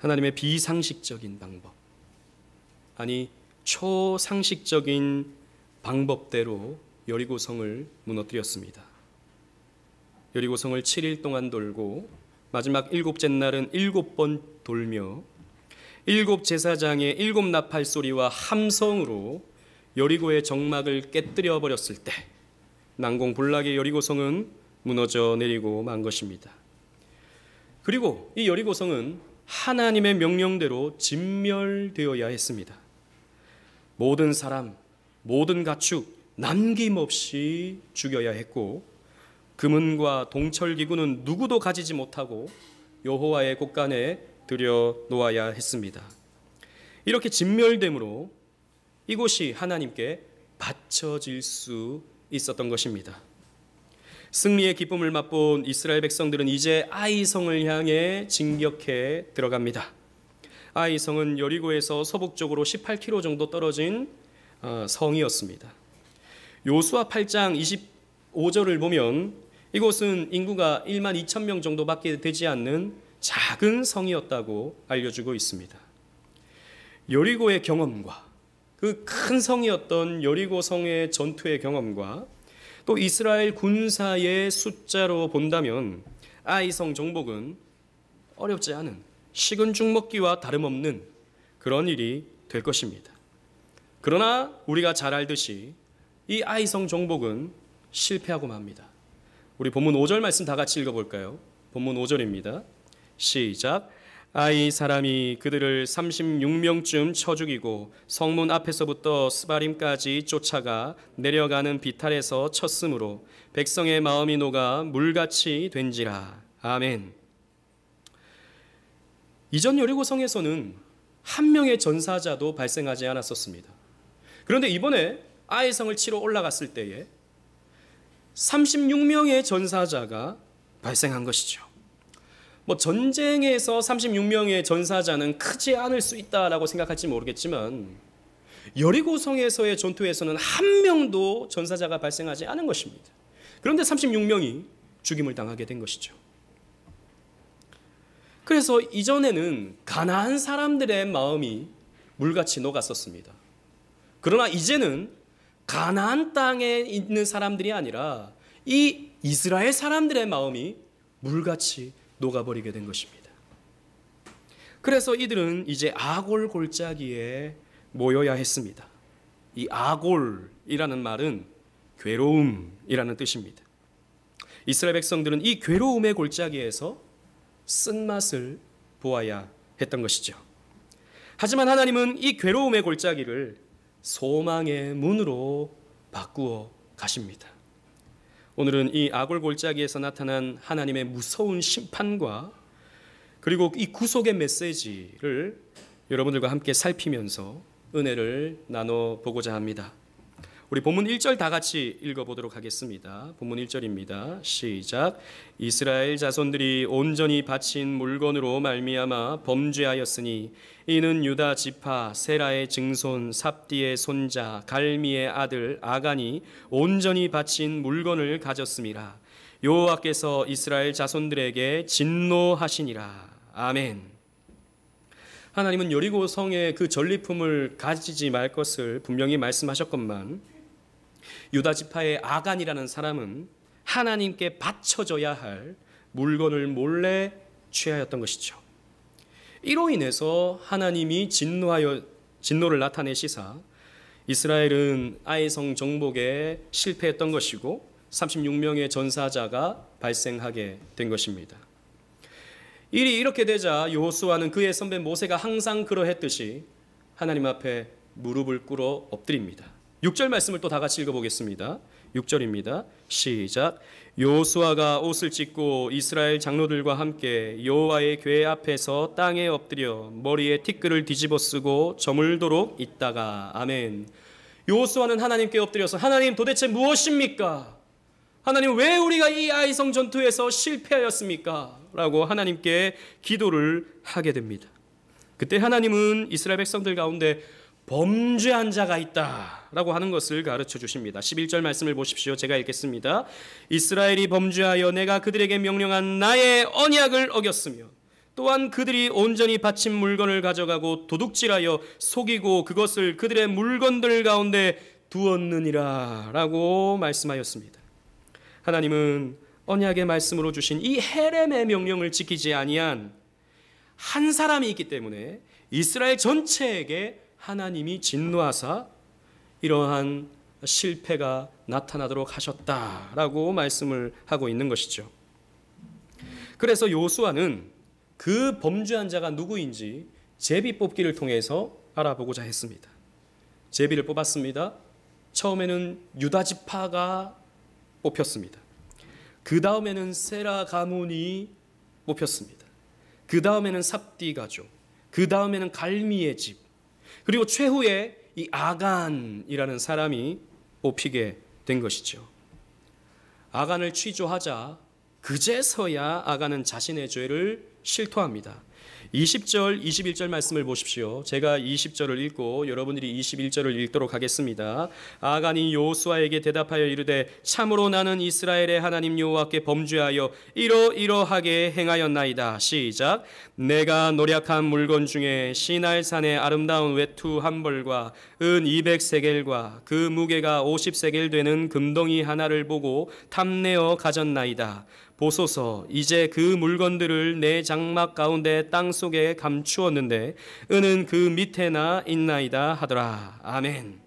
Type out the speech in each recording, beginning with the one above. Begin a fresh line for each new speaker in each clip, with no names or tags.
하나님의 비상식적인 방법, 아니 초상식적인 방법대로 여리고성을 무너뜨렸습니다. 여리고성을 7일 동안 돌고 마지막 7째 날은 7번 돌며 7 제사장의 7 나팔 소리와 함성으로 여리고의 정막을 깨뜨려 버렸을 때 난공불락의 여리고성은 무너져 내리고 만 것입니다. 그리고 이 여리고성은 하나님의 명령대로 진멸되어야 했습니다. 모든 사람, 모든 가축 남김없이 죽여야 했고 금은과 동철기구는 누구도 가지지 못하고 여호와의 곳간에 들여 놓아야 했습니다. 이렇게 진멸됨으로 이곳이 하나님께 바쳐질 수 있었던 것입니다. 승리의 기쁨을 맛본 이스라엘 백성들은 이제 아이성을 향해 진격해 들어갑니다. 아이성은 여리고에서 서북쪽으로 18km 정도 떨어진 성이었습니다. 요수아 8장 25절을 보면 이곳은 인구가 1만 2천 명 정도밖에 되지 않는 작은 성이었다고 알려주고 있습니다. 여리고의 경험과 그 큰 성이었던 여리고 성의 전투의 경험과 또 이스라엘 군사의 숫자로 본다면 아이성 정복은 어렵지 않은 식은 죽 먹기와 다름없는 그런 일이 될 것입니다. 그러나 우리가 잘 알듯이 이 아이성 정복은 실패하고 맙니다. 우리 본문 5절 말씀 다 같이 읽어볼까요? 본문 5절입니다. 시작. 아이 사람이 그들을 36명쯤 쳐 죽이고 성문 앞에서부터 스바림까지 쫓아가 내려가는 비탈에서 쳤으므로 백성의 마음이 녹아 물같이 된지라. 아멘. 이전 여리고성에서는 한 명의 전사자도 발생하지 않았었습니다. 그런데 이번에 아이성을 치러 올라갔을 때에 36명의 전사자가 발생한 것이죠. 전쟁에서 36명의 전사자는 크지 않을 수 있다라고 생각할지 모르겠지만 여리고성에서의 전투에서는 한 명도 전사자가 발생하지 않은 것입니다. 그런데 36명이 죽임을 당하게 된 것이죠. 그래서 이전에는 가나안 사람들의 마음이 물같이 녹았었습니다. 그러나 이제는 가나안 땅에 있는 사람들이 아니라 이 이스라엘 사람들의 마음이 물같이 녹아버리게 된 것입니다. 그래서 이들은 이제 아골 골짜기에 모여야 했습니다. 이 아골이라는 말은 괴로움이라는 뜻입니다. 이스라엘 백성들은 이 괴로움의 골짜기에서 쓴맛을 보아야 했던 것이죠. 하지만 하나님은 이 괴로움의 골짜기를 소망의 문으로 바꾸어 가십니다. 오늘은 이 아골 골짜기에서 나타난 하나님의 무서운 심판과 그리고 이 구속의 메시지를 여러분들과 함께 살피면서 은혜를 나눠보고자 합니다. 우리 본문 1절 다 같이 읽어보도록 하겠습니다. 본문 1절입니다. 시작. 이스라엘 자손들이 온전히 바친 물건으로 말미암아 범죄하였으니 이는 유다 지파 세라의 증손 삽디의 손자 갈미의 아들 아간이 온전히 바친 물건을 가졌음이라. 여호와께서 이스라엘 자손들에게 진노하시니라. 아멘. 하나님은 여리고 성의 그 전리품을 가지지 말 것을 분명히 말씀하셨건만 유다 지파의 아간이라는 사람은 하나님께 바쳐져야 할 물건을 몰래 취하였던 것이죠. 이로 인해서 하나님이 진노를 나타내시사 이스라엘은 아이성 정복에 실패했던 것이고 36명의 전사자가 발생하게 된 것입니다. 일이 이렇게 되자 여호수아는 그의 선배 모세가 항상 그러했듯이 하나님 앞에 무릎을 꿇어 엎드립니다. 6절 말씀을 또 다 같이 읽어보겠습니다. 6절입니다. 시작. 여호수아가 옷을 찢고 이스라엘 장로들과 함께 여호와의 궤 앞에서 땅에 엎드려 머리에 티끌을 뒤집어 쓰고 저물도록 있다가. 아멘. 여호수아는 하나님께 엎드려서 하나님 도대체 무엇입니까? 하나님 왜 우리가 이 아이성 전투에서 실패하였습니까? 라고 하나님께 기도를 하게 됩니다. 그때 하나님은 이스라엘 백성들 가운데 범죄한 자가 있다라고 하는 것을 가르쳐 주십니다. 11절 말씀을 보십시오. 제가 읽겠습니다. 이스라엘이 범죄하여 내가 그들에게 명령한 나의 언약을 어겼으며 또한 그들이 온전히 바친 물건을 가져가고 도둑질하여 속이고 그것을 그들의 물건들 가운데 두었느니라 라고 말씀하였습니다. 하나님은 언약의 말씀으로 주신 이 헤렘의 명령을 지키지 아니한 한 사람이 있기 때문에 이스라엘 전체에게 하나님이 진노하사 이러한 실패가 나타나도록 하셨다라고 말씀을 하고 있는 것이죠. 그래서 요수아는 그 범죄한 자가 누구인지 제비 뽑기를 통해서 알아보고자 했습니다. 제비를 뽑았습니다. 처음에는 유다 지파가 뽑혔습니다. 그 다음에는 세라 가문이 뽑혔습니다. 그 다음에는 삽디 가족, 그 다음에는 갈미의 집, 그리고 최후에 이 아간이라는 사람이 뽑히게 된 것이죠. 아간을 취조하자 그제서야 아간은 자신의 죄를 실토합니다. 20절, 21절 말씀을 보십시오. 제가 20절을 읽고 여러분들이 21절을 읽도록 하겠습니다. 아간이 여호수아에게 대답하여 이르되 참으로 나는 이스라엘의 하나님 여호와께 범죄하여 이러이러하게 행하였나이다. 시작. 내가 노략한 물건 중에 시날산의 아름다운 외투 한 벌과 은 200세겔과 그 무게가 50세겔 되는 금덩이 하나를 보고 탐내어 가졌나이다. 보소서, 이제 그 물건들을 내 장막 가운데 땅 속에 감추었는데 은은 그 밑에나 있나이다 하더라. 아멘.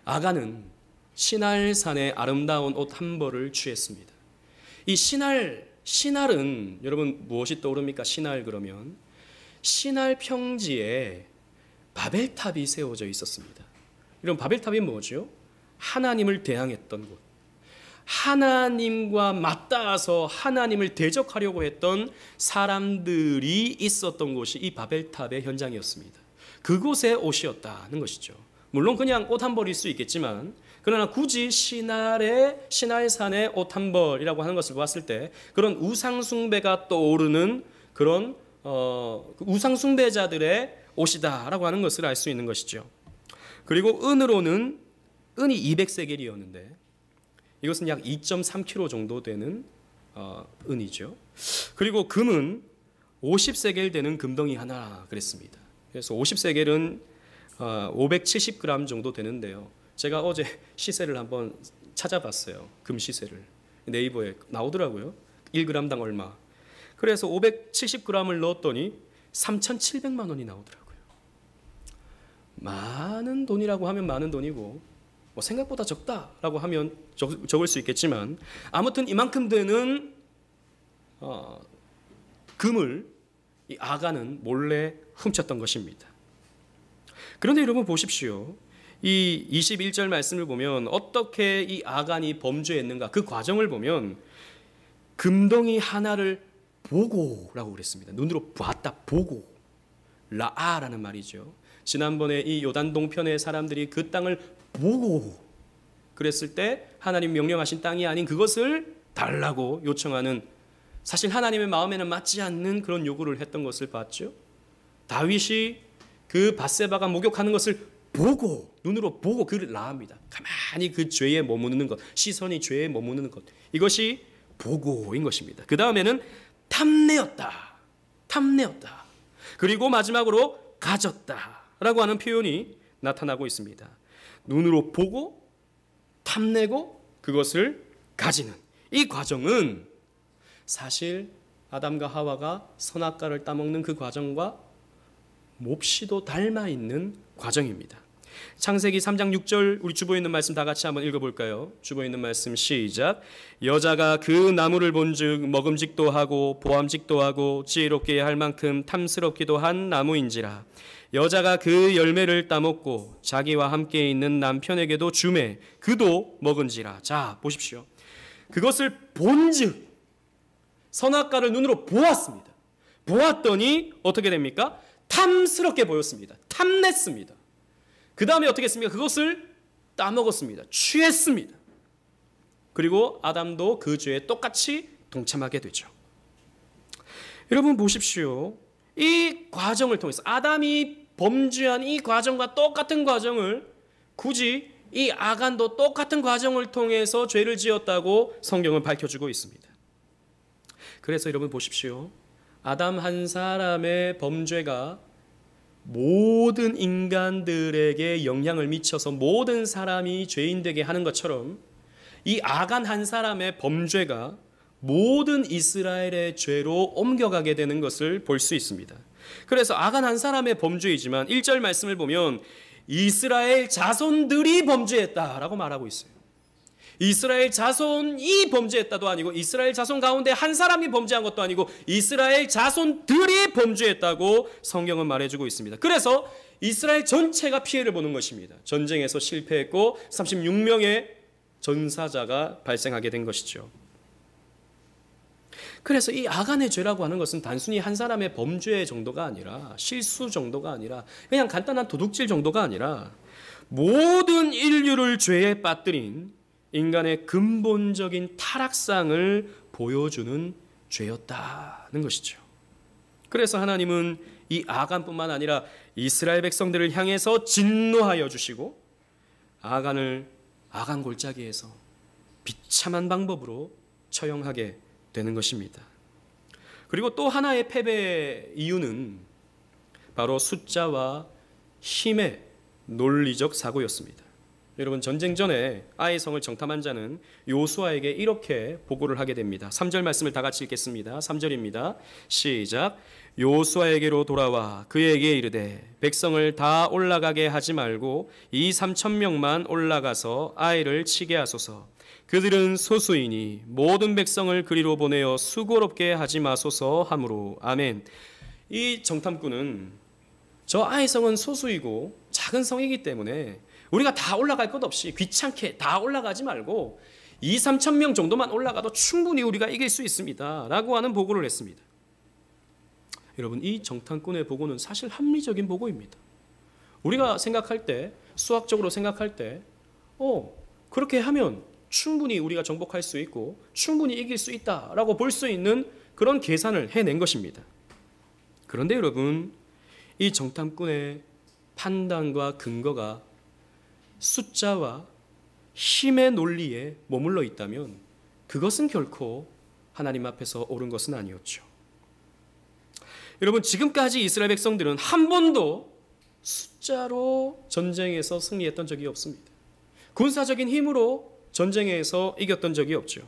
아간은 시날산의 아름다운 옷 한 벌을 취했습니다. 이 시날은 여러분 무엇이 떠오릅니까? 시날 그러면 시날 평지에 바벨탑이 세워져 있었습니다. 이런 바벨탑이 뭐죠? 하나님을 대항했던 곳. 하나님과 맞닿아서 하나님을 대적하려고 했던 사람들이 있었던 곳이 이 바벨탑의 현장이었습니다. 그곳의 옷이었다는 것이죠. 물론 그냥 옷 한 벌일 수 있겠지만 그러나 굳이 시날산의 옷 한 벌이라고 하는 것을 봤을 때 그런 우상숭배가 떠오르는 그런 우상숭배자들의 옷이다라고 하는 것을 알 수 있는 것이죠. 그리고 은으로는 은이 200세겔이었는데 이것은 약 2.3kg 정도 되는 은이죠. 그리고 금은 50세겔 되는 금덩이 하나 그랬습니다. 그래서 50세겔은 570g 정도 되는데요. 제가 어제 시세를 한번 찾아봤어요. 금 시세를. 네이버에 나오더라고요. 1g당 얼마. 그래서 570g을 넣었더니 3,700만 원이 나오더라고요. 많은 돈이라고 하면 많은 돈이고 뭐 생각보다 적다라고 하면 적을 수 있겠지만 아무튼 이만큼 되는 금을 이 아간은 몰래 훔쳤던 것입니다. 그런데 여러분 보십시오. 이 21절 말씀을 보면 어떻게 이 아간이 범죄했는가 그 과정을 보면 금덩이 하나를 보고라고 그랬습니다. 눈으로 봤다 보고 라아라는 말이죠. 지난번에 이 요단 동편의 사람들이 그 땅을 보고 그랬을 때 하나님 명령하신 땅이 아닌 그것을 달라고 요청하는 사실 하나님의 마음에는 맞지 않는 그런 요구를 했던 것을 봤죠. 다윗이 그 밧세바가 목욕하는 것을 보고 눈으로 보고 그를 라합니다. 가만히 그 죄에 머무르는 것, 시선이 죄에 머무르는 것, 이것이 보고인 것입니다. 그 다음에는 탐내었다. 그리고 마지막으로 가졌다라고 하는 표현이 나타나고 있습니다. 눈으로 보고 탐내고 그것을 가지는 이 과정은 사실 아담과 하와가 선악과를 따먹는 그 과정과 몹시도 닮아 있는 과정입니다. 창세기 3장 6절 우리 주보에 있는 말씀 다 같이 한번 읽어볼까요? 주보에 있는 말씀 시작. 여자가 그 나무를 본즉 먹음직도 하고 보암직도 하고 지혜롭게 할 만큼 탐스럽기도 한 나무인지라. 여자가 그 열매를 따먹고 자기와 함께 있는 남편에게도 주매 그도 먹은지라. 자 보십시오. 그것을 본즉 선악과를 눈으로 보았습니다. 보았더니 어떻게 됩니까? 탐스럽게 보였습니다. 탐냈습니다. 그 다음에 어떻게 했습니까? 그것을 따먹었습니다. 취했습니다. 그리고 아담도 그 죄에 똑같이 동참하게 되죠. 여러분 보십시오. 이 과정을 통해서 아담이 범죄한 이 과정과 똑같은 과정을 굳이 이 아간도 똑같은 과정을 통해서 죄를 지었다고 성경은 밝혀주고 있습니다. 그래서 여러분 보십시오. 아담 한 사람의 범죄가 모든 인간들에게 영향을 미쳐서 모든 사람이 죄인 되게 하는 것처럼 이 아간 한 사람의 범죄가 모든 이스라엘의 죄로 옮겨가게 되는 것을 볼 수 있습니다. 그래서 아간 한 사람의 범죄이지만 1절 말씀을 보면 이스라엘 자손들이 범죄했다라고 말하고 있어요. 이스라엘 자손이 범죄했다도 아니고 이스라엘 자손 가운데 한 사람이 범죄한 것도 아니고 이스라엘 자손들이 범죄했다고 성경은 말해주고 있습니다. 그래서 이스라엘 전체가 피해를 보는 것입니다. 전쟁에서 실패했고 36명의 전사자가 발생하게 된 것이죠. 그래서 이 아간의 죄라고 하는 것은 단순히 한 사람의 범죄 정도가 아니라 실수 정도가 아니라 그냥 간단한 도둑질 정도가 아니라 모든 인류를 죄에 빠뜨린 인간의 근본적인 타락상을 보여주는 죄였다는 것이죠. 그래서 하나님은 이 아간뿐만 아니라 이스라엘 백성들을 향해서 진노하여 주시고 아간을 아간 골짜기에서 비참한 방법으로 처형하게 되는 것입니다. 그리고 또 하나의 패배의 이유는 바로 숫자와 힘의 논리적 사고였습니다. 여러분, 전쟁 전에 아이 성을 정탐한 자는 요수아에게 이렇게 보고를 하게 됩니다. 3절 말씀을 다 같이 읽겠습니다. 3절입니다. 시작. 요수아에게로 돌아와 그에게 이르되 백성을 다 올라가게 하지 말고 2,3,000명만 올라가서 아이를 치게 하소서. 그들은 소수이니 모든 백성을 그리로 보내어 수고롭게 하지 마소서 하므로. 아멘. 이 정탐꾼은 저 아이 성은 소수이고 작은 성이기 때문에 우리가 다 올라갈 것 없이 귀찮게 다 올라가지 말고 2,3,000명 정도만 올라가도 충분히 우리가 이길 수 있습니다 라고 하는 보고를 했습니다. 여러분, 이 정탐꾼의 보고는 사실 합리적인 보고입니다. 우리가 생각할 때, 수학적으로 생각할 때 그렇게 하면 충분히 우리가 정복할 수 있고 충분히 이길 수 있다라고 볼 수 있는 그런 계산을 해낸 것입니다. 그런데 여러분, 이 정탐꾼의 판단과 근거가 숫자와 힘의 논리에 머물러 있다면 그것은 결코 하나님 앞에서 옳은 것은 아니었죠. 여러분, 지금까지 이스라엘 백성들은 한 번도 숫자로 전쟁에서 승리했던 적이 없습니다. 군사적인 힘으로 전쟁에서 이겼던 적이 없죠.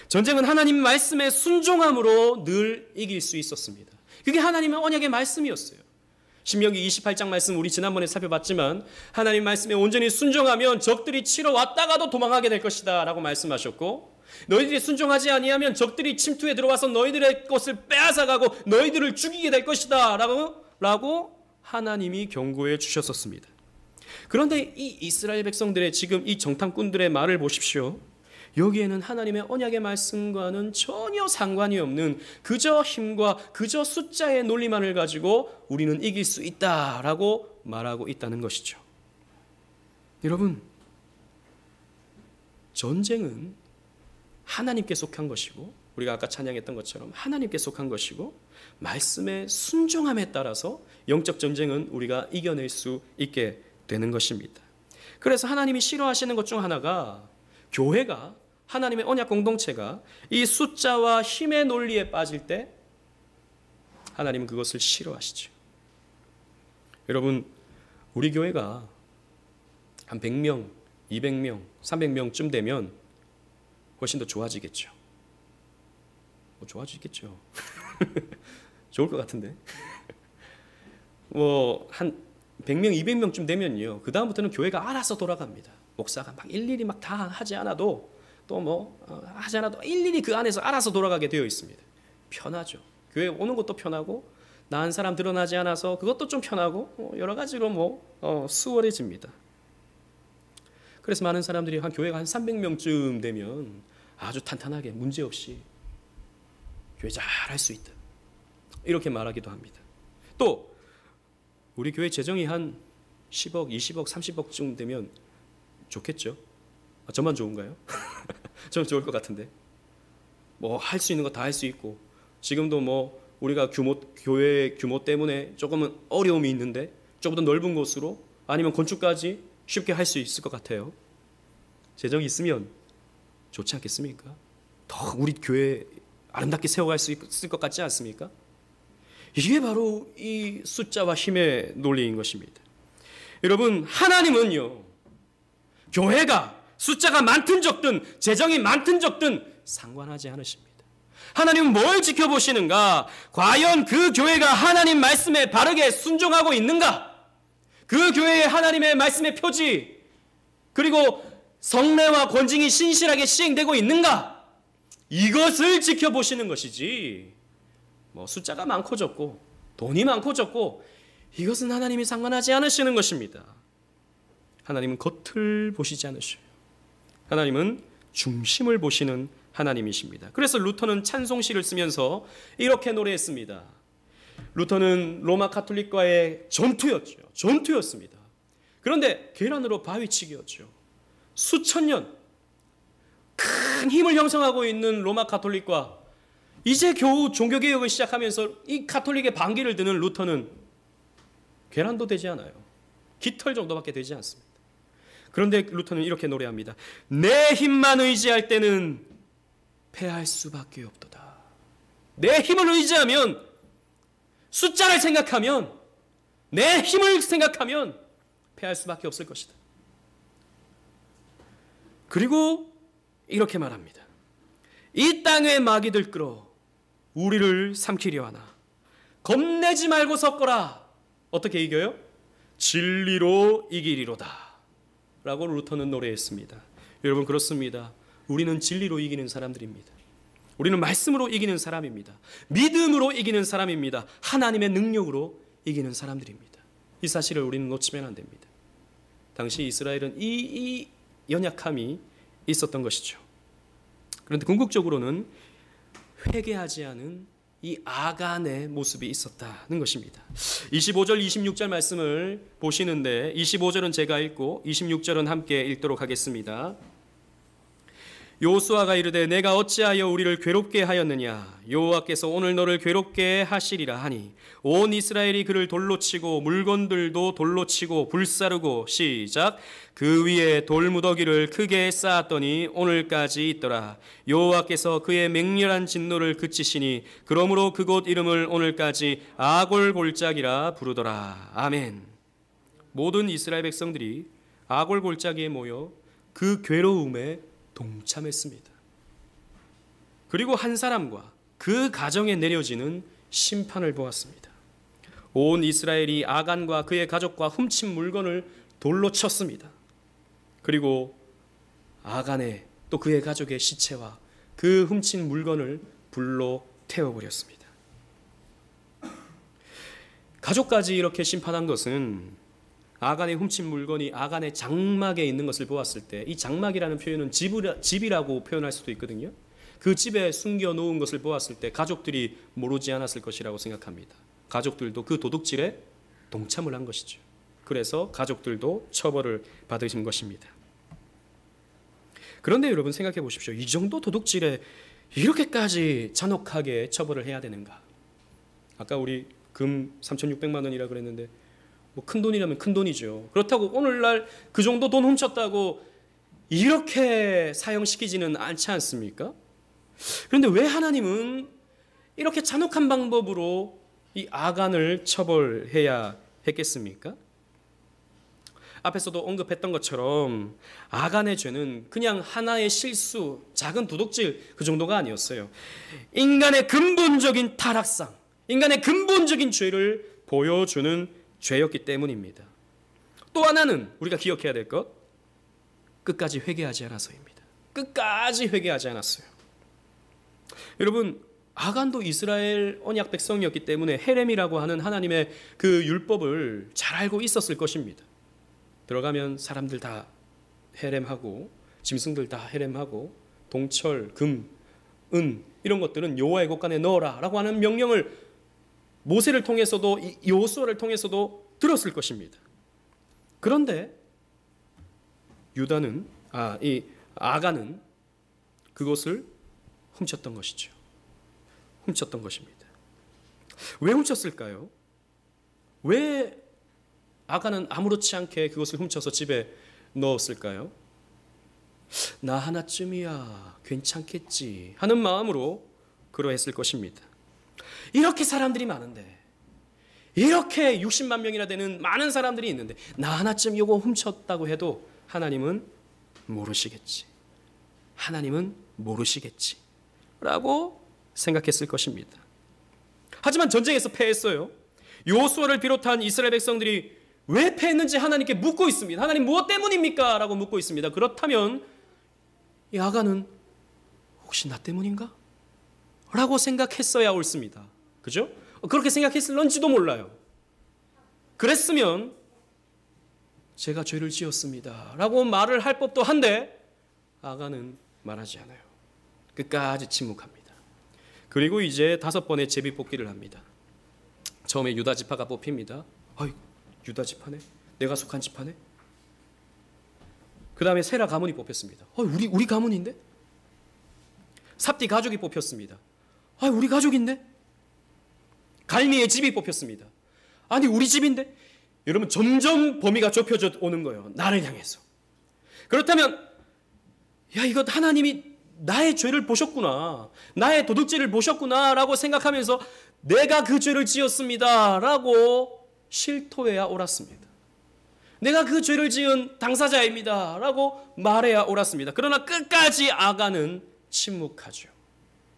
전쟁은 하나님 말씀에 순종함으로 늘 이길 수 있었습니다. 그게 하나님의 언약의 말씀이었어요. 신명기 28장 말씀 우리 지난번에 살펴봤지만 하나님 말씀에 온전히 순종하면 적들이 치러 왔다가도 도망하게 될 것이다 라고 말씀하셨고, 너희들이 순종하지 아니하면 적들이 침투해 들어와서 너희들의 것을 빼앗아가고 너희들을 죽이게 될 것이다 라고 하나님이 경고해 주셨었습니다. 그런데 이 이스라엘 백성들의 지금 이 정탐꾼들의 말을 보십시오. 여기에는 하나님의 언약의 말씀과는 전혀 상관이 없는 그저 힘과 그저 숫자의 논리만을 가지고 우리는 이길 수 있다라고 말하고 있다는 것이죠. 여러분, 전쟁은 하나님께 속한 것이고 우리가 아까 찬양했던 것처럼 하나님께 속한 것이고 말씀에 순종함에 따라서 영적 전쟁은 우리가 이겨낼 수 있게 되는 것입니다. 그래서 하나님이 싫어하시는 것 중 하나가 교회가, 하나님의 언약 공동체가 이 숫자와 힘의 논리에 빠질 때 하나님은 그것을 싫어하시죠. 여러분, 우리 교회가 한 100명, 200명, 300명쯤 되면 훨씬 더 좋아지겠죠. 좋아지겠죠. 좋을 것 같은데. 한 100명, 200명쯤 되면요, 그 다음부터는 교회가 알아서 돌아갑니다. 목사가 막 일일이 막 다 하지 않아도 하지 않아도 일일이 그 안에서 알아서 돌아가게 되어 있습니다. 편하죠. 교회 오는 것도 편하고 나은 사람 드러나지 않아서 그것도 좀 편하고 여러 가지로 수월해집니다. 그래서 많은 사람들이 교회가 한 300명쯤 되면 아주 탄탄하게 문제없이 교회 잘 할 수 있다 이렇게 말하기도 합니다. 또 우리 교회 재정이 한 10억, 20억, 30억쯤 되면 좋겠죠? 저만 좋은가요? 저는 좋을 것 같은데. 할 수 있는 거 다 할 수 있고 지금도 우리가 교회 규모 때문에 조금은 어려움이 있는데 조금 더 넓은 곳으로 아니면 건축까지 쉽게 할 수 있을 것 같아요. 재정이 있으면 좋지 않겠습니까? 더 우리 교회 아름답게 세워갈 수 있을 것 같지 않습니까? 이게 바로 이 숫자와 힘의 논리인 것입니다. 여러분, 하나님은요, 교회가 숫자가 많든 적든 재정이 많든 적든 상관하지 않으십니다. 하나님은 뭘 지켜보시는가? 과연 그 교회가 하나님 말씀에 바르게 순종하고 있는가? 그 교회의 하나님의 말씀의 표지, 그리고 성례와 권징이 신실하게 시행되고 있는가? 이것을 지켜보시는 것이지, 뭐 숫자가 많고 적고 돈이 많고 적고 이것은 하나님이 상관하지 않으시는 것입니다. 하나님은 겉을 보시지 않으셔요. 하나님은 중심을 보시는 하나님이십니다. 그래서 루터는 찬송시를 쓰면서 이렇게 노래했습니다. 루터는 로마 가톨릭과의 전투였습니다. 그런데 계란으로 바위치기였죠. 수천 년 큰 힘을 형성하고 있는 로마 가톨릭과 이제 겨우 종교개혁을 시작하면서 이 가톨릭의 반기를 드는 루터는 계란도 되지 않아요. 깃털 정도밖에 되지 않습니다. 그런데 루터는 이렇게 노래합니다. 내 힘만 의지할 때는 패할 수밖에 없도다. 내 힘을 의지하면, 숫자를 생각하면, 내 힘을 생각하면 패할 수밖에 없을 것이다. 그리고 이렇게 말합니다. 이 땅의 마귀들 끌어 우리를 삼키려 하나 겁내지 말고 섰거라. 어떻게 이겨요? 진리로 이기리로다 라고 루터는 노래했습니다. 여러분, 그렇습니다. 우리는 진리로 이기는 사람들입니다. 우리는 말씀으로 이기는 사람입니다. 믿음으로 이기는 사람입니다. 하나님의 능력으로 이기는 사람들입니다. 이 사실을 우리는 놓치면 안 됩니다. 당시 이스라엘은 이 연약함이 있었던 것이죠. 그런데 궁극적으로는 회개하지 않은 이 아간의 모습이 있었다는 것입니다. 25절, 26절 말씀을 보시는데 25절은 제가 읽고 26절은 함께 읽도록 하겠습니다. 요수아가 이르되 내가 어찌하여 우리를 괴롭게 하였느냐? 여호와께서 오늘 너를 괴롭게 하시리라 하니 온 이스라엘이 그를 돌로 치고 물건들도 돌로 치고 불사르고 시작 그 위에 돌무더기를 크게 쌓았더니 오늘까지 있더라. 여호와께서 그의 맹렬한 진노를 그치시니 그러므로 그곳 이름을 오늘까지 아골골짜기라 부르더라. 아멘. 모든 이스라엘 백성들이 아골골짜기에 모여 그 괴로움에 동참했습니다. 그리고 한 사람과 그 가정에 내려지는 심판을 보았습니다. 온 이스라엘이 아간과 그의 가족과 훔친 물건을 돌로 쳤습니다. 그리고 아간의 또 그의 가족의 시체와 그 훔친 물건을 불로 태워버렸습니다. 가족까지 이렇게 심판한 것은 아간의 훔친 물건이 아간의 장막에 있는 것을 보았을 때, 이 장막이라는 표현은 집이라고 표현할 수도 있거든요. 그 집에 숨겨놓은 것을 보았을 때 가족들이 모르지 않았을 것이라고 생각합니다. 가족들도 그 도둑질에 동참을 한 것이죠. 그래서 가족들도 처벌을 받으신 것입니다. 그런데 여러분 생각해 보십시오. 이 정도 도둑질에 이렇게까지 잔혹하게 처벌을 해야 되는가? 아까 우리 금 3,600만 원이라 그랬는데 뭐 큰 돈이라면 큰 돈이죠. 그렇다고 오늘날 그 정도 돈 훔쳤다고 이렇게 사형시키지는 않지 않습니까? 그런데 왜 하나님은 이렇게 잔혹한 방법으로 이 아간을 처벌해야 했겠습니까? 앞에서도 언급했던 것처럼 아간의 죄는 그냥 하나의 실수, 작은 도둑질 그 정도가 아니었어요. 인간의 근본적인 타락상, 인간의 근본적인 죄를 보여주는 죄였기 때문입니다. 또 하나는 우리가 기억해야 될 것, 끝까지 회개하지 않아서입니다. 끝까지 회개하지 않았어요. 여러분, 아간도 이스라엘 언약 백성이었기 때문에 헤렘이라고 하는 하나님의 그 율법을 잘 알고 있었을 것입니다. 들어가면 사람들 다 헤렘하고 짐승들 다 헤렘하고 동철, 금, 은 이런 것들은 여호와의 곳간에 넣어라 라고 하는 명령을 모세를 통해서도 여호수아를 통해서도 들었을 것입니다. 그런데 이 아간은 그것을 훔쳤던 것이죠. 훔쳤던 것입니다. 왜 훔쳤을까요? 왜 아간은 아무렇지 않게 그것을 훔쳐서 집에 넣었을까요? 나 하나쯤이야 괜찮겠지 하는 마음으로 그러했을 것입니다. 이렇게 사람들이 많은데, 이렇게 60만 명이나 되는 많은 사람들이 있는데 나 하나쯤 이거 훔쳤다고 해도 하나님은 모르시겠지. 하나님은 모르시겠지. 라고 생각했을 것입니다. 하지만 전쟁에서 패했어요. 여호수아를 비롯한 이스라엘 백성들이 왜 패했는지 하나님께 묻고 있습니다. 하나님 무엇 때문입니까? 라고 묻고 있습니다. 그렇다면 이 아간은 혹시 나 때문인가? 라고 생각했어야 옳습니다. 그죠? 그렇게 생각했을런지도 몰라요. 그랬으면 제가 죄를 지었습니다 라고 말을 할 법도 한데 아간은 말하지 않아요. 끝까지 침묵합니다. 그리고 이제 5번의 제비 뽑기를 합니다. 처음에 유다 지파가 뽑힙니다. 아이, 유다 지파네? 내가 속한 지파네? 그 다음에 세라 가문이 뽑혔습니다. 우리 가문인데? 삽디 가족이 뽑혔습니다. 우리 가족인데? 갈미의 집이 뽑혔습니다. 아니 우리 집인데? 여러분 점점 범위가 좁혀져 오는 거예요. 나를 향해서. 그렇다면 야 이거 하나님이 나의 죄를 보셨구나. 나의 도둑질을 보셨구나 라고 생각하면서 내가 그 죄를 지었습니다 라고 실토해야 옳았습니다. 내가 그 죄를 지은 당사자입니다 라고 말해야 옳았습니다. 그러나 끝까지 아간은 침묵하죠.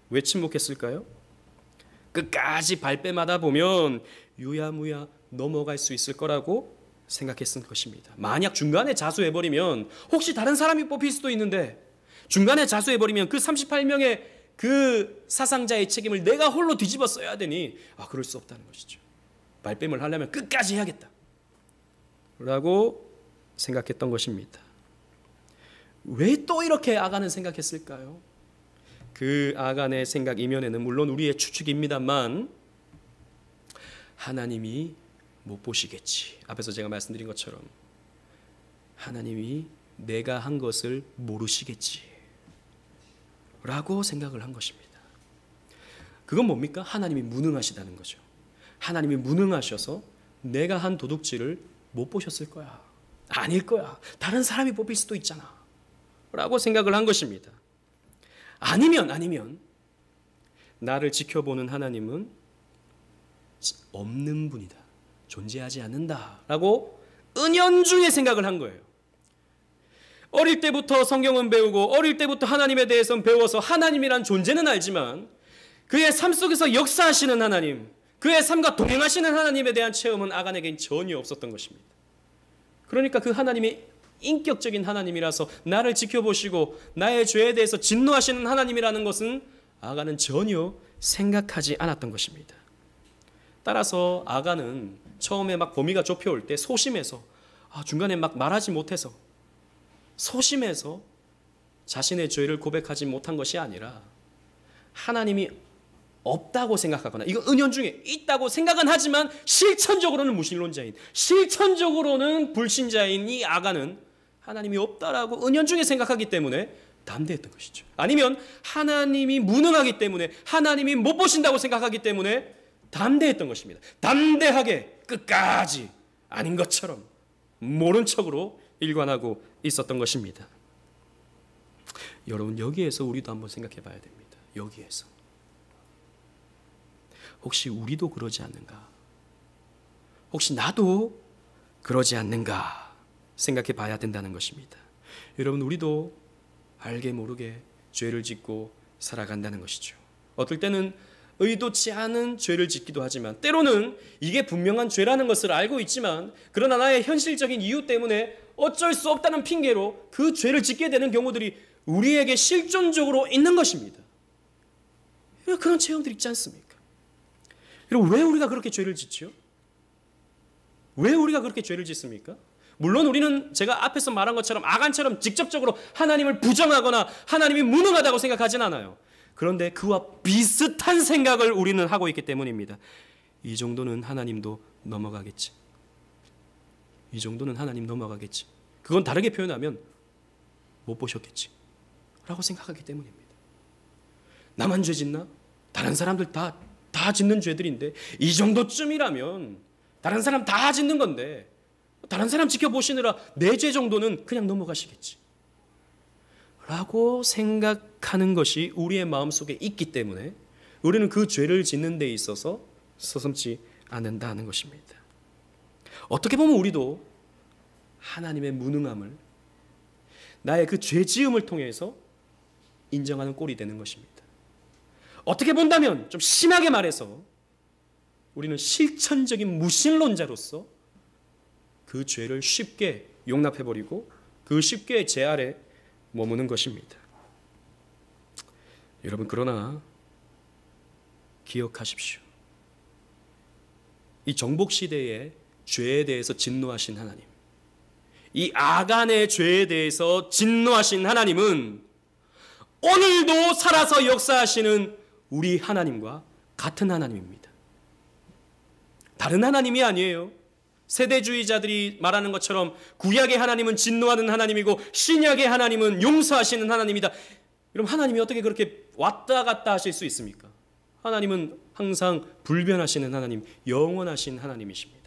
왜 침묵했을까요? 끝까지 발뺌하다 보면 유야무야 넘어갈 수 있을 거라고 생각했을 것입니다. 만약 중간에 자수해버리면 혹시 다른 사람이 뽑힐 수도 있는데 중간에 자수해버리면 그 38명의 그 사상자의 책임을 내가 홀로 뒤집어 써야 되니 그럴 수 없다는 것이죠. 발뺌을 하려면 끝까지 해야겠다 라고 생각했던 것입니다. 왜 또 이렇게 아간은 생각했을까요? 그 아간의 생각 이면에는 물론 우리의 추측입니다만 하나님이 못 보시겠지. 앞에서 제가 말씀드린 것처럼 하나님이 내가 한 것을 모르시겠지 라고 생각을 한 것입니다. 그건 뭡니까? 하나님이 무능하시다는 거죠. 하나님이 무능하셔서 내가 한 도둑질을 못 보셨을 거야. 아닐 거야. 다른 사람이 뽑힐 수도 있잖아 라고 생각을 한 것입니다. 아니면 나를 지켜보는 하나님은 없는 분이다. 존재하지 않는다 라고 은연중에 생각을 한 거예요. 어릴 때부터 성경은 배우고 어릴 때부터 하나님에 대해서는 배워서 하나님이란 존재는 알지만 그의 삶 속에서 역사하시는 하나님, 그의 삶과 동행하시는 하나님에 대한 체험은 아간에겐 전혀 없었던 것입니다. 그러니까 그 하나님이 인격적인 하나님이라서 나를 지켜보시고 나의 죄에 대해서 진노하시는 하나님이라는 것은 아간은 전혀 생각하지 않았던 것입니다. 따라서 아간은 처음에 막 범위가 좁혀올 때 소심해서 중간에 막 말하지 못해서 소심해서 자신의 죄를 고백하지 못한 것이 아니라 하나님이 없다고 생각하거나 이거 은연중에 있다고 생각은 하지만 실천적으로는 무신론자인, 실천적으로는 불신자인 이 아간은 하나님이 없다라고 은연중에 생각하기 때문에 담대했던 것이죠. 아니면 하나님이 무능하기 때문에 하나님이 못 보신다고 생각하기 때문에 담대했던 것입니다. 담대하게 끝까지 아닌 것처럼 모른 척으로 일관하고 있었던 것입니다. 여러분 여기에서 우리도 한번 생각해 봐야 됩니다. 여기에서 혹시 우리도 그러지 않는가? 혹시 나도 그러지 않는가? 생각해 봐야 된다는 것입니다. 여러분 우리도 알게 모르게 죄를 짓고 살아간다는 것이죠. 어떨 때는 의도치 않은 죄를 짓기도 하지만 때로는 이게 분명한 죄라는 것을 알고 있지만 그러나 나의 현실적인 이유 때문에 어쩔 수 없다는 핑계로 그 죄를 짓게 되는 경우들이 우리에게 실존적으로 있는 것입니다. 그런 체험들이 있지 않습니까? 여러분 왜 우리가 그렇게 죄를 짓죠? 왜 우리가 그렇게 죄를 짓습니까? 물론 우리는 제가 앞에서 말한 것처럼 아간처럼 직접적으로 하나님을 부정하거나 하나님이 무능하다고 생각하진 않아요. 그런데 그와 비슷한 생각을 우리는 하고 있기 때문입니다. 이 정도는 하나님도 넘어가겠지. 이 정도는 하나님 넘어가겠지. 그건 다르게 표현하면 못 보셨겠지 라고 생각하기 때문입니다. 나만 죄 짓나? 다른 사람들 다 짓는 죄들인데 이 정도쯤이라면 다른 사람 다 짓는 건데 다른 사람 지켜보시느라 내 죄 정도는 그냥 넘어가시겠지 라고 생각하는 것이 우리의 마음속에 있기 때문에 우리는 그 죄를 짓는 데 있어서 서슴지 않는다는 것입니다. 어떻게 보면 우리도 하나님의 무능함을 나의 그 죄지음을 통해서 인정하는 꼴이 되는 것입니다. 어떻게 본다면 좀 심하게 말해서 우리는 실천적인 무신론자로서 그 죄를 쉽게 용납해버리고 그 쉽게 죄 아래 머무는 것입니다. 여러분, 그러나 기억하십시오. 이 정복시대의 죄에 대해서 진노하신 하나님, 이 아간의 죄에 대해서 진노하신 하나님은 오늘도 살아서 역사하시는 우리 하나님과 같은 하나님입니다. 다른 하나님이 아니에요. 세대주의자들이 말하는 것처럼 구약의 하나님은 진노하는 하나님이고 신약의 하나님은 용서하시는 하나님이다. 여러분, 하나님이 어떻게 그렇게 왔다 갔다 하실 수 있습니까? 하나님은 항상 불변하시는 하나님, 영원하신 하나님이십니다.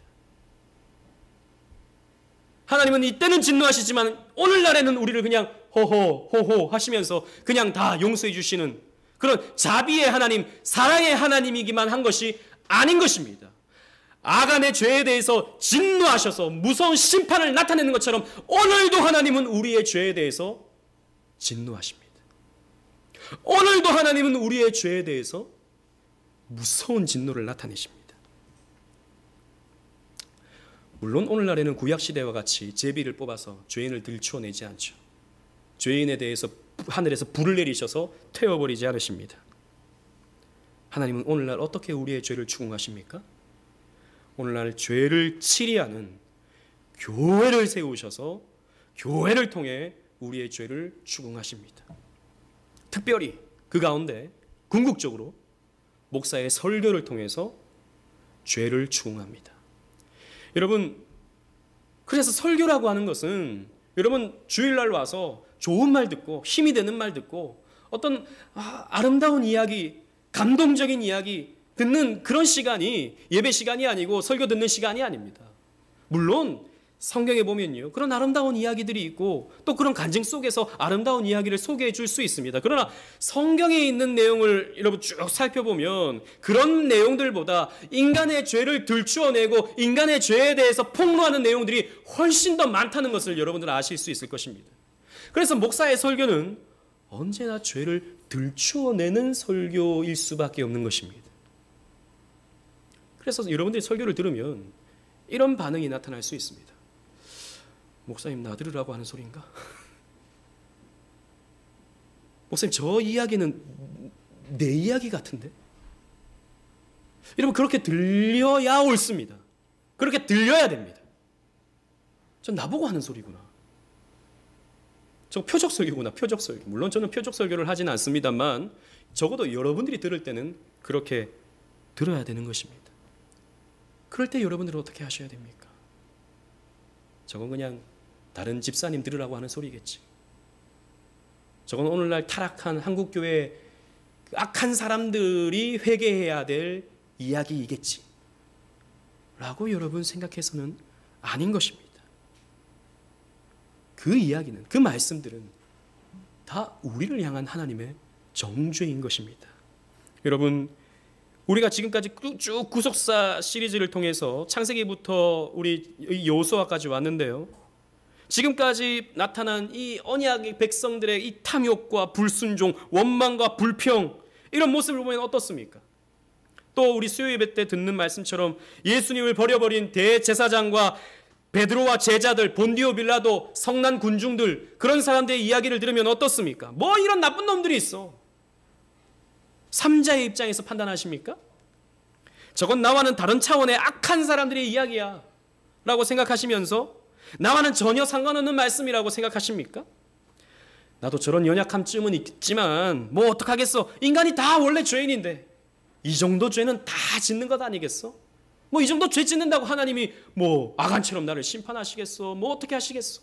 하나님은 이때는 진노하시지만 오늘날에는 우리를 그냥 호호 하시면서 그냥 다 용서해 주시는 그런 자비의 하나님, 사랑의 하나님이기만 한 것이 아닌 것입니다. 아간의 죄에 대해서 진노하셔서 무서운 심판을 나타내는 것처럼 오늘도 하나님은 우리의 죄에 대해서 진노하십니다. 오늘도 하나님은 우리의 죄에 대해서 무서운 진노를 나타내십니다. 물론 오늘날에는 구약시대와 같이 제비를 뽑아서 죄인을 들추어내지 않죠. 죄인에 대해서 하늘에서 불을 내리셔서 태워버리지 않으십니다. 하나님은 오늘날 어떻게 우리의 죄를 추궁하십니까? 오늘날 죄를 치리하는 교회를 세우셔서 교회를 통해 우리의 죄를 추궁하십니다. 특별히 그 가운데 궁극적으로 목사의 설교를 통해서 죄를 추궁합니다. 여러분, 그래서 설교라고 하는 것은 여러분 주일날 와서 좋은 말 듣고 힘이 되는 말 듣고 어떤 아름다운 이야기, 감동적인 이야기 듣는 그런 시간이 예배 시간이 아니고 설교 듣는 시간이 아닙니다. 물론 성경에 보면요, 그런 아름다운 이야기들이 있고 또 그런 간증 속에서 아름다운 이야기를 소개해 줄 수 있습니다. 그러나 성경에 있는 내용을 여러분 쭉 살펴보면 그런 내용들보다 인간의 죄를 들추어내고 인간의 죄에 대해서 폭로하는 내용들이 훨씬 더 많다는 것을 여러분들 아실 수 있을 것입니다. 그래서 목사의 설교는 언제나 죄를 들추어내는 설교일 수밖에 없는 것입니다. 그래서 여러분들이 설교를 들으면 이런 반응이 나타날 수 있습니다. 목사님, 나 들으라고 하는 소리인가? 목사님, 저 이야기는 내 이야기 같은데? 여러분, 그렇게 들려야 옳습니다. 그렇게 들려야 됩니다. 전 나보고 하는 소리구나. 저 표적 설교구나, 표적 설교. 물론 저는 표적 설교를 하지는 않습니다만 적어도 여러분들이 들을 때는 그렇게 들어야 되는 것입니다. 그럴 때 여러분들은 어떻게 하셔야 됩니까? 저건 그냥 다른 집사님 들으라고 하는 소리겠지. 저건 오늘날 타락한 한국교회 악한 사람들이 회개해야 될 이야기이겠지 라고 여러분 생각해서는 아닌 것입니다. 그 이야기는, 그 말씀들은 다 우리를 향한 하나님의 정죄인 것입니다. 여러분, 우리가 지금까지 쭉 구속사 시리즈를 통해서 창세기부터 우리 여호수아까지 왔는데요, 지금까지 나타난 이 언약의 백성들의 이 탐욕과 불순종, 원망과 불평, 이런 모습을 보면 어떻습니까? 또 우리 수요 예배 때 듣는 말씀처럼 예수님을 버려버린 대제사장과 베드로와 제자들, 본디오 빌라도, 성난 군중들, 그런 사람들의 이야기를 들으면 어떻습니까? 뭐 이런 나쁜 놈들이 있어. 삼자의 입장에서 판단하십니까? 저건 나와는 다른 차원의 악한 사람들의 이야기야 라고 생각하시면서 나와는 전혀 상관없는 말씀이라고 생각하십니까? 나도 저런 연약함쯤은 있지만 뭐 어떡하겠어. 인간이 다 원래 죄인인데 이 정도 죄는 다 짓는 것 아니겠어? 뭐 이 정도 죄 짓는다고 하나님이 뭐 아간처럼 나를 심판하시겠어? 뭐 어떻게 하시겠어?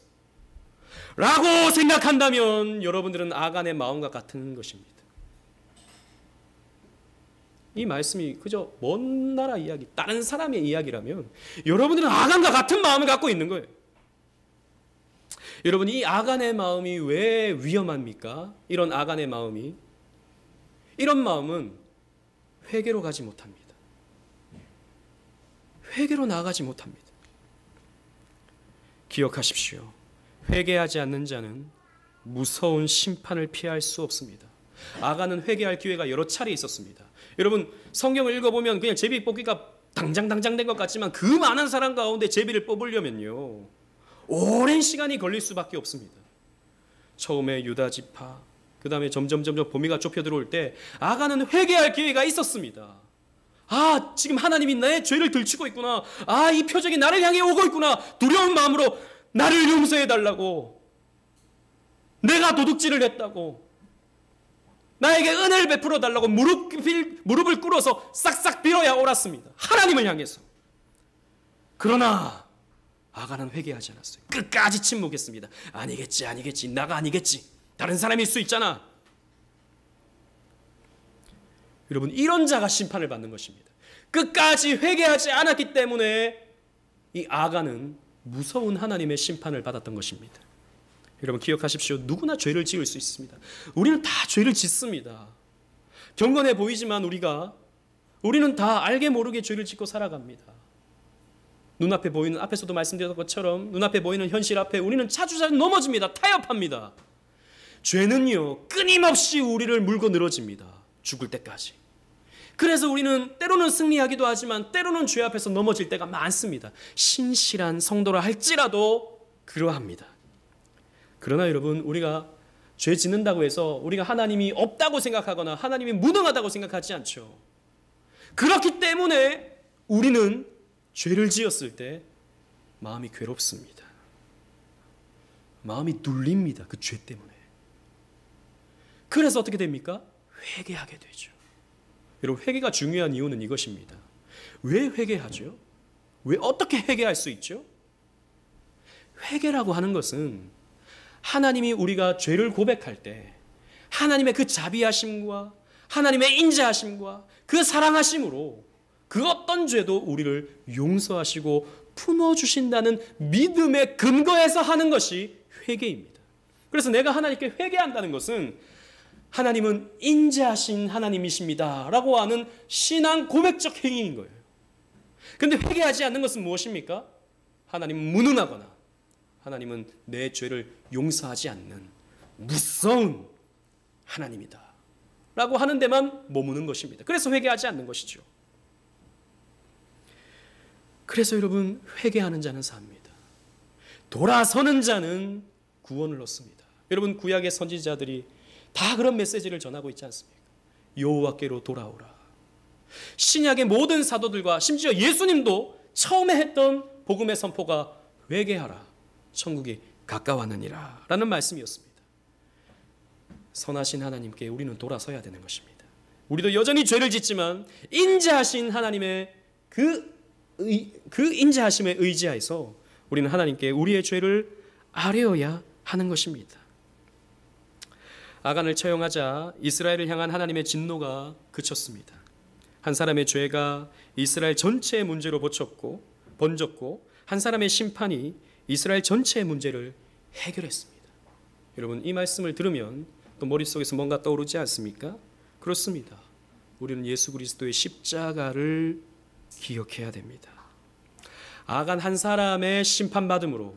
라고 생각한다면 여러분들은 아간의 마음과 같은 것입니다. 이 말씀이 그저 먼 나라 이야기, 다른 사람의 이야기라면 여러분들은 아간과 같은 마음을 갖고 있는 거예요. 여러분, 이 아간의 마음이 왜 위험합니까? 이런 아간의 마음이, 이런 마음은 회개로 가지 못합니다. 회개로 나아가지 못합니다. 기억하십시오. 회개하지 않는 자는 무서운 심판을 피할 수 없습니다. 아간은 회개할 기회가 여러 차례 있었습니다. 여러분, 성경을 읽어보면 그냥 제비 뽑기가 당장 된 것 같지만 그 많은 사람 가운데 제비를 뽑으려면요, 오랜 시간이 걸릴 수밖에 없습니다. 처음에 유다 지파, 그 다음에 점점 범위가 좁혀 들어올 때 아간은 회개할 기회가 있었습니다. 아, 지금 하나님이 나의 죄를 들추고 있구나. 아, 이 표적이 나를 향해 오고 있구나. 두려운 마음으로 나를 용서해 달라고, 내가 도둑질을 했다고, 나에게 은혜를 베풀어 달라고 무릎을 꿇어서 싹싹 빌어야 옳았습니다. 하나님을 향해서. 그러나 아간은 회개하지 않았어요. 끝까지 침묵했습니다. 아니겠지. 나가 아니겠지. 다른 사람일 수 있잖아. 여러분, 이런 자가 심판을 받는 것입니다. 끝까지 회개하지 않았기 때문에 이 아간은 무서운 하나님의 심판을 받았던 것입니다. 여러분, 기억하십시오. 누구나 죄를 지을 수 있습니다. 우리는 다 죄를 짓습니다. 경건해 보이지만 우리는 다 알게 모르게 죄를 짓고 살아갑니다. 눈앞에 보이는, 앞에서도 말씀드렸던 것처럼 눈앞에 보이는 현실 앞에 우리는 자주 넘어집니다. 타협합니다. 죄는요, 끊임없이 우리를 물고 늘어집니다. 죽을 때까지. 그래서 우리는 때로는 승리하기도 하지만 때로는 죄 앞에서 넘어질 때가 많습니다. 신실한 성도라 할지라도 그러합니다. 그러나 여러분, 우리가 죄 짓는다고 해서 우리가 하나님이 없다고 생각하거나 하나님이 무능하다고 생각하지 않죠. 그렇기 때문에 우리는 죄를 지었을 때 마음이 괴롭습니다. 마음이 눌립니다. 그 죄 때문에. 그래서 어떻게 됩니까? 회개하게 되죠. 여러분, 회개가 중요한 이유는 이것입니다. 왜 회개하죠? 왜 어떻게 회개할 수 있죠? 회개라고 하는 것은 하나님이 우리가 죄를 고백할 때 하나님의 그 자비하심과 하나님의 인자하심과 그 사랑하심으로 그 어떤 죄도 우리를 용서하시고 품어주신다는 믿음의 근거에서 하는 것이 회개입니다. 그래서 내가 하나님께 회개한다는 것은 하나님은 인자하신 하나님이십니다 라고 하는 신앙 고백적 행위인 거예요. 그런데 회개하지 않는 것은 무엇입니까? 하나님은 무능하거나 하나님은 내 죄를 용서하지 않는 무서운 하나님이다 라고 하는 데만 머무는 것입니다. 그래서 회개하지 않는 것이죠. 그래서 여러분, 회개하는 자는 삽니다. 돌아서는 자는 구원을 얻습니다. 여러분, 구약의 선지자들이 다 그런 메시지를 전하고 있지 않습니까? 여호와께로 돌아오라. 신약의 모든 사도들과 심지어 예수님도 처음에 했던 복음의 선포가 회개하라. 천국이 가까웠느니라 라는 말씀이었습니다. 선하신 하나님께 우리는 돌아서야 되는 것입니다. 우리도 여전히 죄를 짓지만 인자하신 하나님의 그 인자하심에 의지하여서 우리는 하나님께 우리의 죄를 아뢰어야 하는 것입니다. 아간을 처형하자 이스라엘을 향한 하나님의 진노가 그쳤습니다. 한 사람의 죄가 이스라엘 전체의 문제로 번졌고 한 사람의 심판이 이스라엘 전체의 문제를 해결했습니다. 여러분, 이 말씀을 들으면 또 머릿속에서 뭔가 떠오르지 않습니까? 그렇습니다. 우리는 예수 그리스도의 십자가를 기억해야 됩니다. 아간 한 사람의 심판받음으로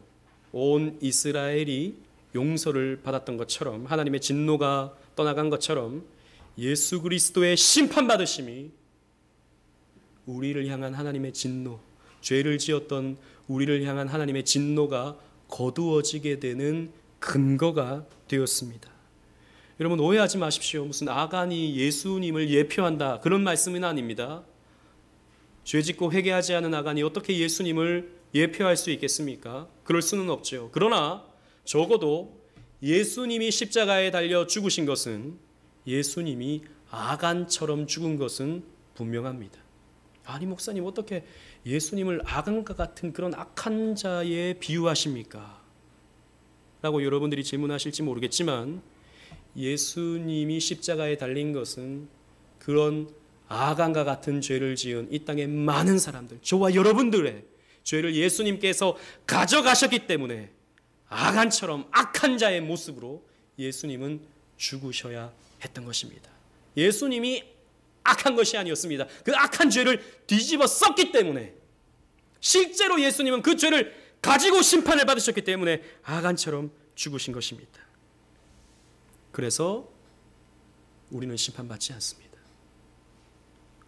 온 이스라엘이 용서를 받았던 것처럼, 하나님의 진노가 떠나간 것처럼 예수 그리스도의 심판받으심이 우리를 향한 하나님의 진노, 죄를 지었던 우리를 향한 하나님의 진노가 거두어지게 되는 근거가 되었습니다. 여러분, 오해하지 마십시오. 무슨 아간이 예수님을 예표한다, 그런 말씀은 아닙니다. 죄짓고 회개하지 않은 아간이 어떻게 예수님을 예표할 수 있겠습니까? 그럴 수는 없죠. 그러나 적어도 예수님이 십자가에 달려 죽으신 것은 예수님이 아간처럼 죽은 것은 분명합니다. 아니, 목사님, 어떻게 예수님을 아간과 같은 그런 악한 자에 비유하십니까? 라고 여러분들이 질문하실지 모르겠지만, 예수님이 십자가에 달린 것은 그런 아간과 같은 죄를 지은 이 땅의 많은 사람들, 저와 여러분들의 죄를 예수님께서 가져가셨기 때문에 아간처럼 악한 자의 모습으로 예수님은 죽으셔야 했던 것입니다. 예수님이 악한 것이 아니었습니다. 그 악한 죄를 뒤집어 썼기 때문에, 실제로 예수님은 그 죄를 가지고 심판을 받으셨기 때문에 아간처럼 죽으신 것입니다. 그래서 우리는 심판받지 않습니다.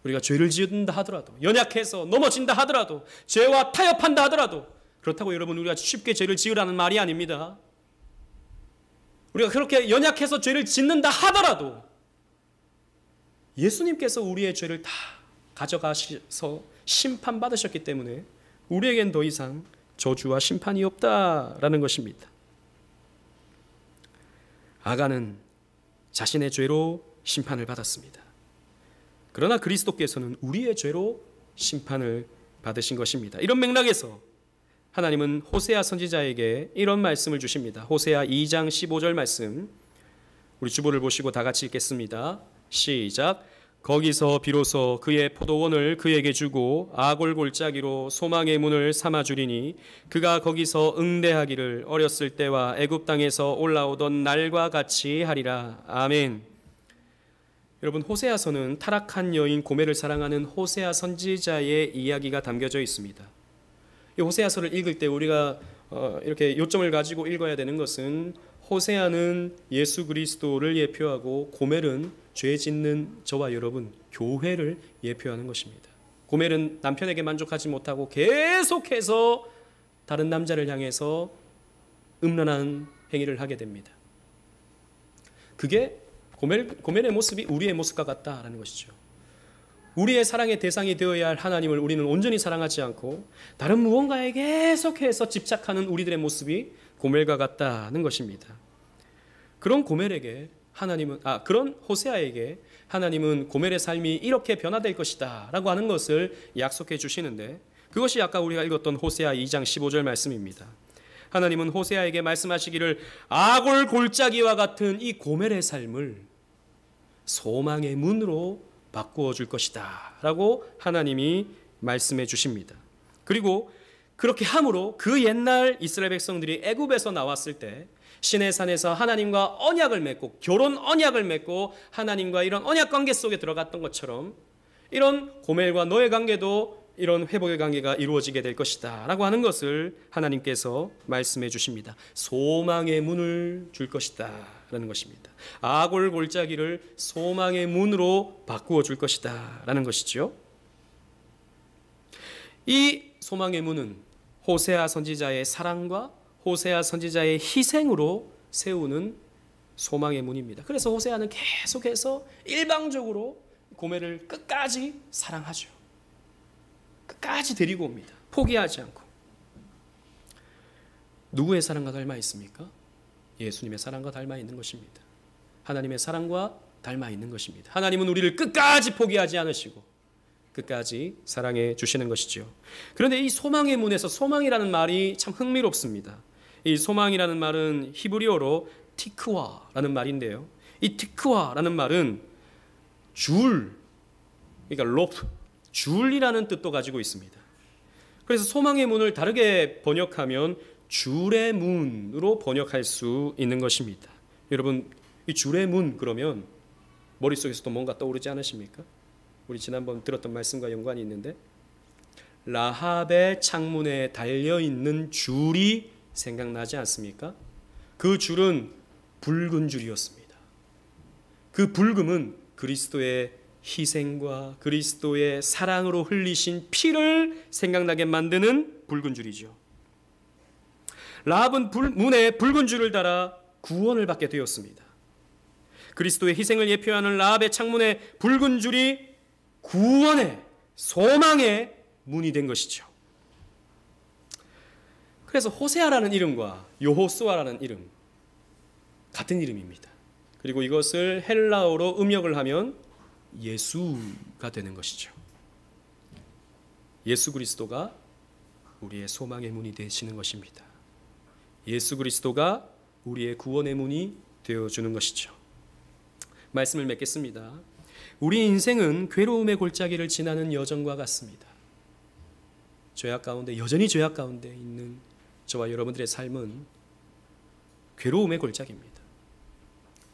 우리가 죄를 지은다 하더라도, 연약해서 넘어진다 하더라도, 죄와 타협한다 하더라도, 그렇다고 여러분 우리가 쉽게 죄를 지으라는 말이 아닙니다. 우리가 그렇게 연약해서 죄를 짓는다 하더라도 예수님께서 우리의 죄를 다 가져가셔서 심판받으셨기 때문에 우리에겐 더 이상 저주와 심판이 없다라는 것입니다. 아간은 자신의 죄로 심판을 받았습니다. 그러나 그리스도께서는 우리의 죄로 심판을 받으신 것입니다. 이런 맥락에서 하나님은 호세아 선지자에게 이런 말씀을 주십니다. 호세아 2장 15절 말씀, 우리 주보를 보시고 다 같이 읽겠습니다. 시작. 거기서 비로소 그의 포도원을 그에게 주고 아골 골짜기로 소망의 문을 삼아 주리니 그가 거기서 응대하기를 어렸을 때와 애굽 땅에서 올라오던 날과 같이 하리라. 아멘. 여러분, 호세아서는 타락한 여인 고멜을 사랑하는 호세아 선지자의 이야기가 담겨져 있습니다. 이 호세아서를 읽을 때 우리가 이렇게 요점을 가지고 읽어야 되는 것은, 호세아는 예수 그리스도를 예표하고 고멜은 죄 짓는 저와 여러분, 교회를 예표하는 것입니다. 고멜은 남편에게 만족하지 못하고 계속해서 다른 남자를 향해서 음란한 행위를 하게 됩니다. 그게 고멜의 모습이 우리의 모습과 같다라는 것이죠. 우리의 사랑의 대상이 되어야 할 하나님을 우리는 온전히 사랑하지 않고 다른 무언가에 계속해서 집착하는 우리들의 모습이 고멜과 같다는 것입니다. 그런 고멜에게 그런 호세아에게 하나님은 고멜의 삶이 이렇게 변화될 것이다 라고 하는 것을 약속해 주시는데, 그것이 아까 우리가 읽었던 호세아 2장 15절 말씀입니다. 하나님은 호세아에게 말씀하시기를 아골 골짜기와 같은 이 고멜의 삶을 소망의 문으로 바꾸어 줄 것이다 라고 하나님이 말씀해 주십니다. 그리고 그렇게 함으로 그 옛날 이스라엘 백성들이 애굽에서 나왔을 때 시내산에서 하나님과 언약을 맺고, 결혼 언약을 맺고 하나님과 이런 언약 관계 속에 들어갔던 것처럼 이런 고멜과 너의 관계도 이런 회복의 관계가 이루어지게 될 것이다 라고 하는 것을 하나님께서 말씀해 주십니다. 소망의 문을 줄 것이다 라는 것입니다. 아골 골짜기를 소망의 문으로 바꾸어 줄 것이다 라는 것이죠. 이 소망의 문은 호세아 선지자의 사랑과 호세아 선지자의 희생으로 세우는 소망의 문입니다. 그래서 호세아는 계속해서 일방적으로 고멜을 끝까지 사랑하죠. 끝까지 데리고 옵니다. 포기하지 않고. 누구의 사랑과 닮아 있습니까? 예수님의 사랑과 닮아 있는 것입니다. 하나님의 사랑과 닮아 있는 것입니다. 하나님은 우리를 끝까지 포기하지 않으시고 끝까지 사랑해 주시는 것이죠. 그런데 이 소망의 문에서 소망이라는 말이 참 흥미롭습니다. 이 소망이라는 말은 히브리어로 티크와라는 말인데요. 이 티크와라는 말은 줄, 그러니까 로프, 줄이라는 뜻도 가지고 있습니다. 그래서 소망의 문을 다르게 번역하면 줄의 문으로 번역할 수 있는 것입니다. 여러분, 이 줄의 문 그러면 머릿속에서도 뭔가 떠오르지 않으십니까? 우리 지난번 들었던 말씀과 연관이 있는데, 라합의 창문에 달려있는 줄이 생각나지 않습니까? 그 줄은 붉은 줄이었습니다. 그 붉음은 그리스도의 희생과 그리스도의 사랑으로 흘리신 피를 생각나게 만드는 붉은 줄이죠. 라합은 문에 붉은 줄을 달아 구원을 받게 되었습니다. 그리스도의 희생을 예표하는 라합의 창문에 붉은 줄이 구원의, 소망의 문이 된 것이죠. 그래서 호세아라는 이름과 여호수아라는 이름, 같은 이름입니다. 그리고 이것을 헬라어로 음역을 하면 예수가 되는 것이죠. 예수 그리스도가 우리의 소망의 문이 되시는 것입니다. 예수 그리스도가 우리의 구원의 문이 되어주는 것이죠. 말씀을 맺겠습니다. 우리 인생은 괴로움의 골짜기를 지나는 여정과 같습니다. 죄악 가운데, 여전히 죄악 가운데 있는 저와 여러분들의 삶은 괴로움의 골짜기입니다.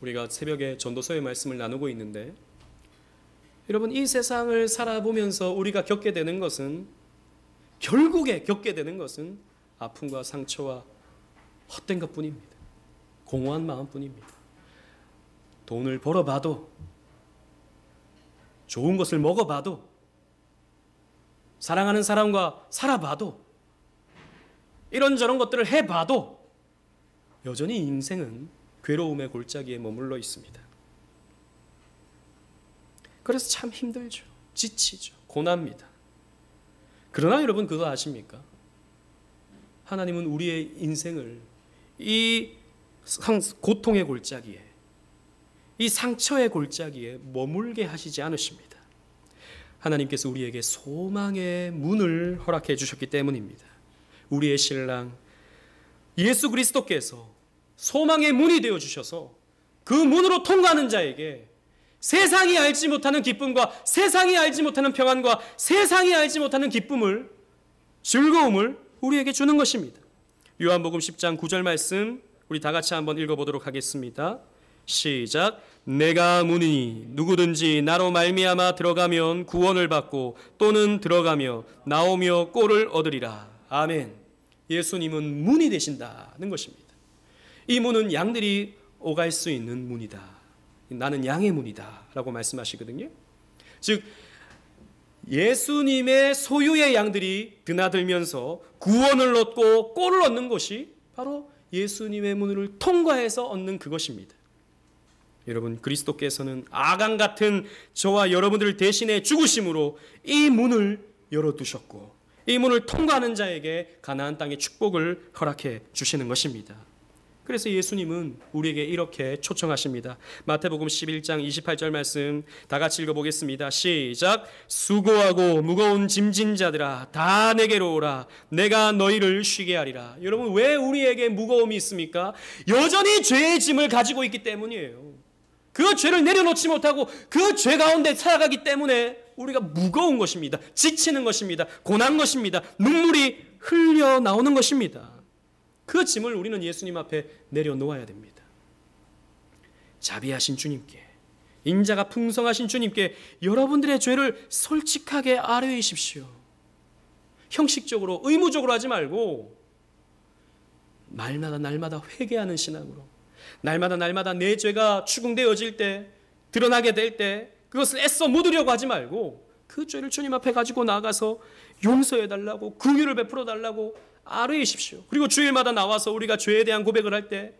우리가 새벽에 전도서의 말씀을 나누고 있는데, 여러분, 이 세상을 살아보면서 우리가 겪게 되는 것은, 결국에 겪게 되는 것은 아픔과 상처와 헛된 것뿐입니다. 공허한 마음뿐입니다. 돈을 벌어봐도, 좋은 것을 먹어봐도, 사랑하는 사람과 살아봐도, 이런저런 것들을 해봐도 여전히 인생은 괴로움의 골짜기에 머물러 있습니다. 그래서 참 힘들죠. 지치죠. 고납니다. 그러나 여러분, 그거 아십니까? 하나님은 우리의 인생을 이 고통의 골짜기에, 이 상처의 골짜기에 머물게 하시지 않으십니다. 하나님께서 우리에게 소망의 문을 허락해 주셨기 때문입니다. 우리의 신랑 예수 그리스도께서 소망의 문이 되어 주셔서 그 문으로 통과하는 자에게 세상이 알지 못하는 기쁨과 세상이 알지 못하는 평안과 세상이 알지 못하는 기쁨을, 즐거움을 우리에게 주는 것입니다. 요한복음 10장 9절 말씀 우리 다 같이 한번 읽어보도록 하겠습니다. 시작. 내가 문이니 누구든지 나로 말미암아 들어가면 구원을 받고 또는 들어가며 나오며 꼴을 얻으리라. 아멘. 예수님은 문이 되신다는 것입니다. 이 문은 양들이 오갈 수 있는 문이다. 나는 양의 문이다 라고 말씀하시거든요. 즉 예수님의 소유의 양들이 드나들면서 구원을 얻고 꼴을 얻는 것이 바로 예수님의 문을 통과해서 얻는 그것입니다. 여러분, 그리스도께서는 아간 같은 저와 여러분들을 대신해 죽으심으로 이 문을 열어두셨고 이 문을 통과하는 자에게 가나안 땅의 축복을 허락해 주시는 것입니다. 그래서 예수님은 우리에게 이렇게 초청하십니다. 마태복음 11장 28절 말씀 다 같이 읽어보겠습니다. 시작. 수고하고 무거운 짐진 자들아 다 내게로 오라. 내가 너희를 쉬게 하리라. 여러분, 왜 우리에게 무거움이 있습니까? 여전히 죄의 짐을 가지고 있기 때문이에요. 그 죄를 내려놓지 못하고 그 죄 가운데 살아가기 때문에 우리가 무거운 것입니다. 지치는 것입니다. 고난 것입니다. 눈물이 흘려나오는 것입니다. 그 짐을 우리는 예수님 앞에 내려놓아야 됩니다. 자비하신 주님께, 인자가 풍성하신 주님께 여러분들의 죄를 솔직하게 아뢰이십시오. 형식적으로, 의무적으로 하지 말고 날마다 회개하는 신앙으로, 날마다 내 죄가 추궁되어질 때, 드러나게 될 때 그것을 애써 묻으려고 하지 말고 그 죄를 주님 앞에 가지고 나가서 용서해달라고, 긍휼을 베풀어달라고 아뢰이십시오. 그리고 주일마다 나와서 우리가 죄에 대한 고백을 할 때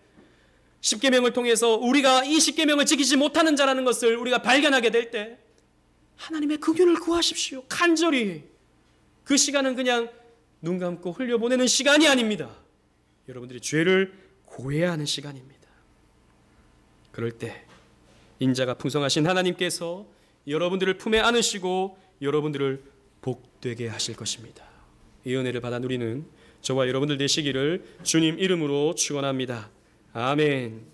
십계명을 통해서 우리가 이 십계명을 지키지 못하는 자라는 것을 우리가 발견하게 될 때 하나님의 긍휼을 구하십시오. 간절히. 그 시간은 그냥 눈 감고 흘려보내는 시간이 아닙니다. 여러분들이 죄를 고해야 하는 시간입니다. 그럴 때 인자가 풍성하신 하나님께서 여러분들을 품에 안으시고 여러분들을 복되게 하실 것입니다. 이 은혜를 받아 누리는 저와 여러분들 되시기를 주님 이름으로 축원합니다. 아멘.